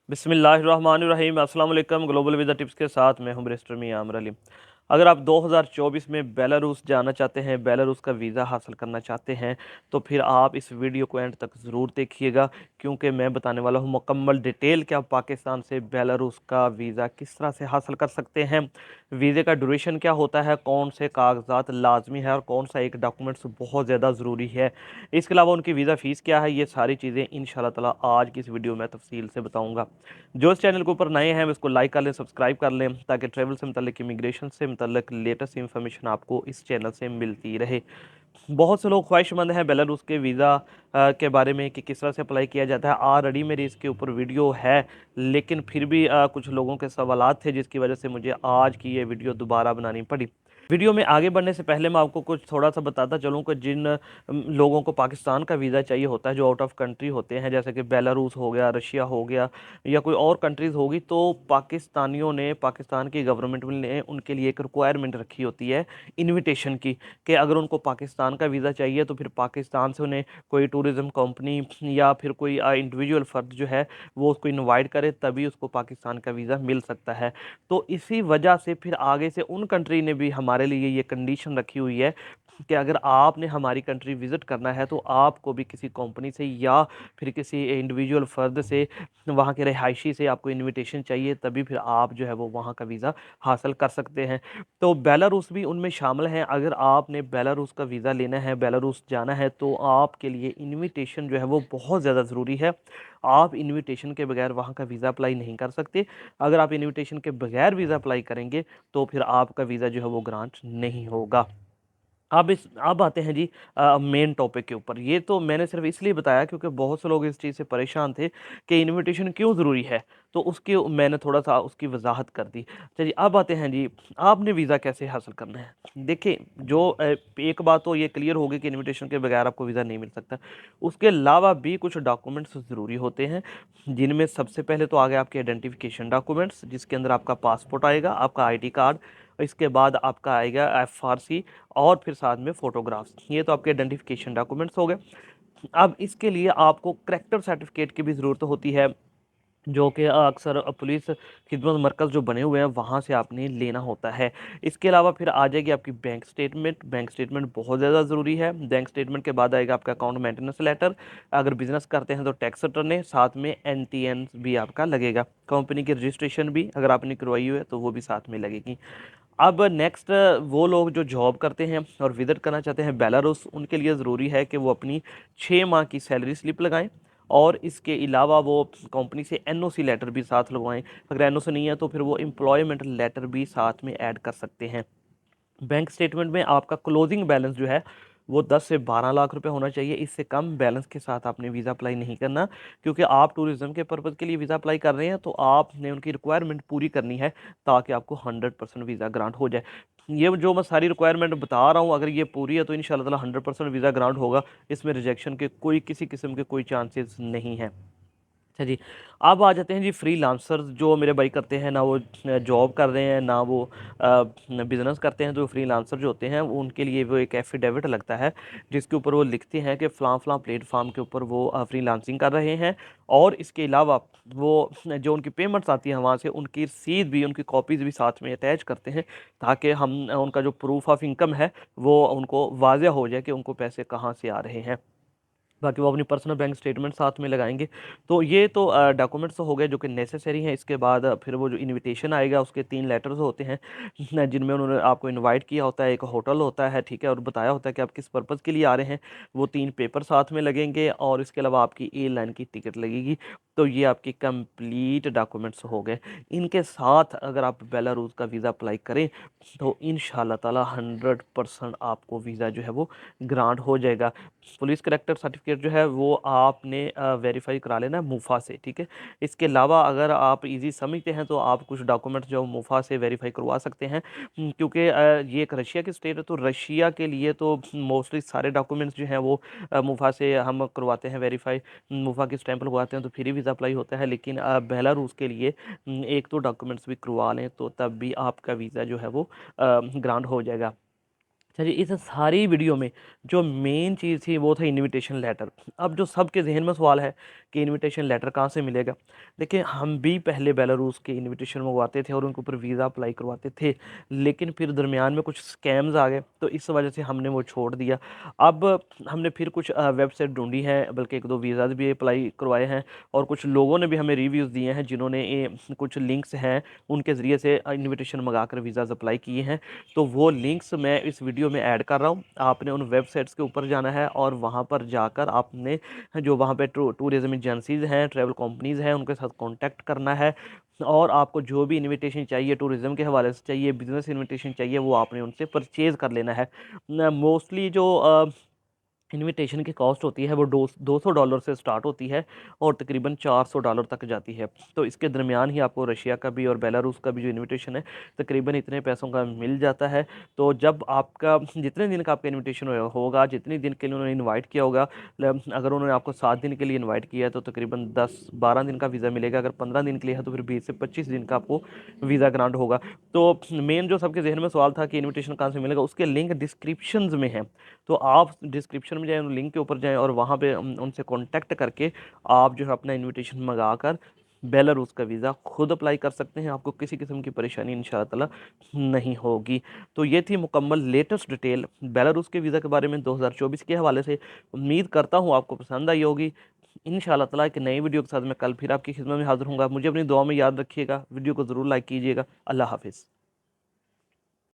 बिस्मिल्लाहिर्रहमानिर्रहीम। अस्सलाम वालेकुम। ग्लोबल वीज़ा टिप्स के साथ मैं हूं बैरिस्टर मियां आमर अली। अगर आप 2024 में बेलारूस जाना चाहते हैं, बेलारूस का वीज़ा हासिल करना चाहते हैं, तो फिर आप इस वीडियो को एंड तक ज़रूर देखिएगा, क्योंकि मैं बताने वाला हूं मुकम्मल डिटेल कि आप पाकिस्तान से बेलारूस का वीज़ा किस तरह से हासिल कर सकते हैं, वीज़े का ड्यूरेशन क्या होता है, कौन से कागजात लाजमी है और कौन सा एक डॉक्यूमेंट्स बहुत ज़्यादा ज़रूरी है। इसके अलावा उनकी वीज़ा फ़ीस क्या है, ये सारी चीज़ें इंशाल्लाह ताला आज की इस वीडियो में तफसील से बताऊँगा। जो इस चैनल के ऊपर नए हैं इसको लाइक कर लें, सब्सक्राइब कर लें, ताकि ट्रैवल से मुतल्लिक, इमिग्रेशन से मुतल्लिक लेटेस्ट इन्फॉर्मेशन आपको इस चैनल से मिलती रहे। बहुत से लोग ख्वाहिशमंद हैं बेलारूस के वीज़ा के बारे में कि किस तरह से अप्लाई किया जाता है। ऑलरेडी मेरी इसके ऊपर वीडियो है, लेकिन फिर भी कुछ लोगों के सवालात थे, जिसकी वजह से मुझे आज की ये वीडियो दोबारा बनानी पड़ी। वीडियो में आगे बढ़ने से पहले मैं आपको कुछ थोड़ा सा बताता चलूँ कि जिन लोगों को पाकिस्तान का वीज़ा चाहिए होता है, जो आउट ऑफ कंट्री होते हैं, जैसे कि बेलारूस हो गया, रशिया हो गया, या कोई और कंट्रीज़ होगी, तो पाकिस्तानियों ने, पाकिस्तान की गवर्नमेंट ने उनके लिए एक रिक्वायरमेंट रखी होती है इनविटेशन की, कि अगर उनको पाकिस्तान का वीज़ा चाहिए तो फिर पाकिस्तान से उन्हें कोई टूरिज़्म कंपनी या फिर कोई इंडिविजुअल फ़र्द जो है वो उसको इनवाइट करे, तभी उसको पाकिस्तान का वीज़ा मिल सकता है। तो इसी वजह से फिर आगे से उन कंट्री ने भी हमारे लिए ये कंडीशन रखी हुई है कि अगर आपने हमारी कंट्री विज़िट करना है तो आपको भी किसी कंपनी से या फिर किसी इंडिविजुअल फ़र्द से, वहाँ के रिहायशी से आपको इनविटेशन चाहिए, तभी फिर आप जो है वो वहाँ का वीज़ा हासिल कर सकते हैं। तो बेलारूस भी उनमें शामिल हैं। अगर आपने बेलारूस का वीज़ा लेना है, बेलारूस जाना है, तो आपके लिए इनविटेशन जो है वो बहुत ज़्यादा ज़रूरी है। आप इनविटेशन के बगैर वहाँ का वीज़ा अप्लाई नहीं कर सकते। अगर आप इनविटेशन के बगैर वीज़ा अप्लाई करेंगे तो फिर आपका वीज़ा जो है वो ग्रांट नहीं होगा। अब आते हैं जी मेन टॉपिक के ऊपर। ये तो मैंने सिर्फ इसलिए बताया क्योंकि बहुत से लोग इस चीज़ से परेशान थे कि इनविटेशन क्यों ज़रूरी है, तो उसकी मैंने थोड़ा सा उसकी वजाहत कर दी। चलिए अब आते हैं जी, आपने वीज़ा कैसे हासिल करना है। देखिए, जो एक बात तो ये क्लियर होगी कि इनविटेशन के बगैर आपको वीज़ा नहीं मिल सकता। उसके अलावा भी कुछ डॉक्यूमेंट्स ज़रूरी होते हैं, जिनमें सबसे पहले तो आ गए आपके आइडेंटिफिकेशन डॉक्यूमेंट्स, जिसके अंदर आपका पासपोर्ट आएगा, आपका आईडी कार्ड, इसके बाद आपका आएगा एफआरसी, और फिर साथ में फ़ोटोग्राफ्स। ये तो आपके आइडेंटिफिकेशन डॉक्यूमेंट्स हो गए। अब इसके लिए आपको करैक्टर सर्टिफिकेट की भी ज़रूरत होती है, जो कि अक्सर पुलिस खिदमत मरकज़ जो बने हुए हैं वहाँ से आपने लेना होता है। इसके अलावा फिर आ जाएगी आपकी बैंक स्टेटमेंट। बैंक स्टेटमेंट बहुत ज़्यादा ज़रूरी है। बैंक स्टेटमेंट के बाद आएगा आपका अकाउंट मेंटेनेंस लेटर। अगर बिज़नेस करते हैं तो टैक्स रिटर्न, साथ में एनटीएन भी आपका लगेगा। कंपनी की रजिस्ट्रेशन भी अगर आपने करवाई हुई है तो वो भी साथ में लगेगी। अब नेक्स्ट, वो लोग जो जॉब करते हैं और विज़िट करना चाहते हैं बेलारूस, उनके लिए ज़रूरी है कि वो अपनी 6 माह की सैलरी स्लिप लगाएँ, और इसके अलावा वो कंपनी से एनओसी लेटर भी साथ लगवाएँ। अगर एनओसी नहीं है तो फिर वो एम्प्लॉयमेंट लेटर भी साथ में ऐड कर सकते हैं। बैंक स्टेटमेंट में आपका क्लोजिंग बैलेंस जो है वो 10 से 12 लाख रुपए होना चाहिए। इससे कम बैलेंस के साथ आपने वीज़ा अप्लाई नहीं करना, क्योंकि आप टूरिज्म के पर्पज़ के लिए वीज़ा अप्लाई कर रहे हैं, तो आपने उनकी रिक्वायरमेंट पूरी करनी है ताकि आपको 100% वीज़ा ग्रांट हो जाए। ये जो मैं सारी रिक्वायरमेंट बता रहा हूँ, अगर ये पूरी है तो इंशाल्लाह ताला 100% वीज़ा ग्रांट होगा। इसमें रिजेक्शन के कोई किसी किस्म के कोई चांसेस नहीं हैं। अच्छा जी, अब आ जाते हैं जी फ्रीलांसर्स, जो मेरे भाई करते हैं, ना वो जॉब कर रहे हैं, ना वो बिज़नेस करते हैं। तो फ्रीलांसर जो होते हैं उनके लिए वो एक एफिडेविट लगता है, जिसके ऊपर वो लिखते हैं कि फ़लाँ फ़लाँ प्लेटफ़ॉर्म के ऊपर वो फ्रीलांसिंग कर रहे हैं, और इसके अलावा वो जो उनकी पेमेंट्स आती हैं वहाँ से, उनकी रसीद भी, उनकी कॉपीज़ भी साथ में अटैच करते हैं, ताकि हम उनका जो प्रूफ़ ऑफ इनकम है वो उनको वाज़िह हो जाए कि उनको पैसे कहाँ से आ रहे हैं। बाकी वो अपनी पर्सनल बैंक स्टेटमेंट साथ में लगाएँगे। तो ये तो डॉक्यूमेंट्स तो हो गए जो कि नेसेसरी हैं। इसके बाद फिर वो जो इनविटेशन आएगा, उसके 3 लेटर्स होते हैं जिनमें उन्होंने आपको इनवाइट किया होता है, एक होटल होता है, ठीक है? और बताया होता है कि आप किस पर्पज़ के लिए आ रहे हैं। वो 3 पेपर साथ में लगेंगे, और इसके अलावा आपकी एयरलाइन की टिकट लगेगी। तो ये आपके कंप्लीट डॉक्यूमेंट्स हो गए। इनके साथ अगर आप बेलारूस का वीज़ा अप्लाई करें तो इंशाल्लाह ताला 100% आपको वीज़ा जो है वो ग्रांट हो जाएगा। पुलिस करैक्टर सर्टिफिकेट जो है वो आपने वेरीफाई करा लेना है मुफा से, ठीक है? इसके अलावा अगर आप इजी समझते हैं तो आप कुछ डॉक्यूमेंट्स जो मुफा से वेरीफाई करवा सकते हैं, क्योंकि ये एक रशिया की स्टेट है, तो रशिया के लिए तो मोस्टली सारे डॉक्यूमेंट्स जो हैं वो मुफा से हम करवाते हैं वेरीफाई। मुफा की स्टैंप लगवाते हैं तो फिर ही वीज़ा अप्लाई होता है, लेकिन बेलारूस के लिए एक तो डॉक्यूमेंट्स भी करवा लें तो तब भी आपका वीज़ा जो है वो ग्रांट हो जाएगा। चलिए, इस सारी वीडियो में जो मेन चीज़ थी वो था इनविटेशन लेटर। अब जो सबके ज़हन में सवाल है कि इनविटेशन लेटर कहाँ से मिलेगा। देखिए, हम भी पहले बेलारूस के इनविटेशन मंगवाते थे और उनके ऊपर वीज़ा अप्लाई करवाते थे, लेकिन फिर दरमियान में कुछ स्कैम्स आ गए, तो इस वजह से हमने वो छोड़ दिया। अब हमने फिर कुछ वेबसाइट ढूंढी है, बल्कि एक दो वीज़ाज भी अप्लाई करवाए हैं, और कुछ लोगों ने भी हमें रिव्यूज़ दिए हैं जिन्होंने ये कुछ लिंक्स हैं उनके ज़रिए से इनविटेशन मंगा कर वीज़ाज अप्लाई किए हैं। तो वो लिंक्स मैं इस वीडियो में ऐड कर रहा हूँ। आपने उन वेबसाइट्स के ऊपर जाना है और वहाँ पर जाकर आपने जो वहाँ पे टूरिज़्म एजेंसीज़ हैं, ट्रैवल कंपनीज़ हैं, उनके साथ कॉन्टैक्ट करना है, और आपको जो भी इनविटेशन चाहिए टूरिज़्म के हवाले से चाहिए, बिज़नेस इनविटेशन चाहिए, वो आपने उनसे परचेज़ कर लेना है। मोस्टली जो इनविटेशन की कॉस्ट होती है वो $200 से स्टार्ट होती है और तकरीबन $400 तक जाती है। तो इसके दरमियान ही आपको रशिया का भी और बेलारूस का भी जो इनविटेशन है तकरीबन इतने पैसों का मिल जाता है। तो जब आपका जितने दिन का आपका इनविटेशन होगा, जितने दिन के लिए उन्होंने इनवाइट किया होगा, अगर उन्होंने आपको 7 दिन के लिए इनवाइट किया है तो तकरीबन 10-12 दिन का वीज़ा मिलेगा। अगर 15 दिन के लिए है तो फिर 20 से 25 दिन का आपको वीज़ा ग्रांट होगा। तो मेन जो सबके जहन में सवाल था कि इनविटेशन कहाँ से मिलेगा, उसके लिंक डिस्क्रिप्शंस में है। तो आप डिस्क्रिप्शन में जाएँ, उन लिंक के ऊपर जाएँ और वहाँ पे उनसे कॉन्टैक्ट करके आप जो है अपना इनविटेशन मंगा कर बेलारूस का वीज़ा खुद अप्लाई कर सकते हैं। आपको किसी किस्म की परेशानी इंशाअल्लाह ताला नहीं होगी। तो ये थी मुकम्मल लेटेस्ट डिटेल बेलारूस के वीज़ा के बारे में 2024 के हवाले से। उम्मीद करता हूँ आपको पसंद आई होगी। इंशाअल्लाह ताला एक नई वीडियो के साथ मैं कल फिर आपकी खिदमत में हाज़िर हूँगा। मुझे अपनी दुआ में याद रखिएगा। वीडियो को ज़रूर लाइक कीजिएगा। अल्लाह हाफ़िज़।